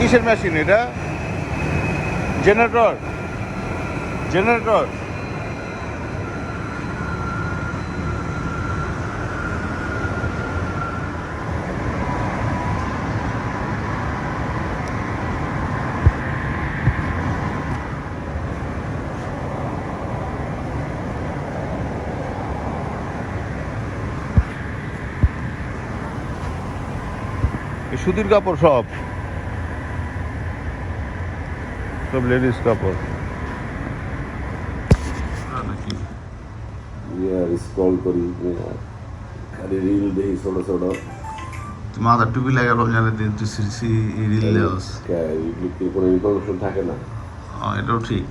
কিসের মেশিন এটা? Generator. Generator. সুতির কাপড় সব সব লেডিস কাপড়। স্ক্রল করি খালি রিল দেখি ছোট ছোট। তুই মাথা টুপি লাগালো জানে তুই রিল দেওস। বিক্রি করে ইনফরমেশন থাকে না। এটাও ঠিক।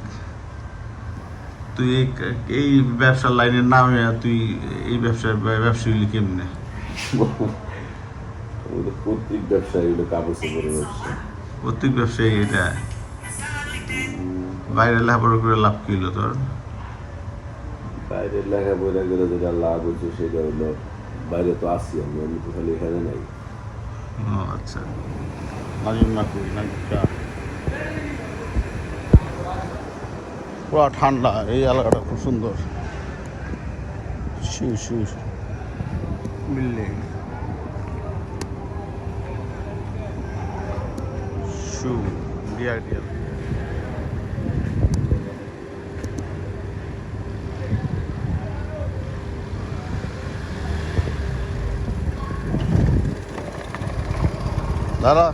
তুই এই ব্যবসার লাইনের নামে তুই এই ব্যবসায়ী কেমনে? প্রত্যেক ব্যবসায়ী হলো কাপড় চোপড়ের ব্যবসা। প্রত্যেক ব্যবসায়ী এটা বাইরে লেখাপড়া করে লাভ কি হলো তোর? বাইরে লেখাপড়া করে যেটা লাভ হচ্ছে সেটা হলো বাইরে তো আসি আমি তো খালি এখানে নাই। ও আচ্ছা। নাজিম নাকু নাকিটা পুরা ঠান্ডা, এই এলাকাটা খুব সুন্দর। শিউ শিউ বিল্ডিং শু ডিআরডিএল। দাঁড়া।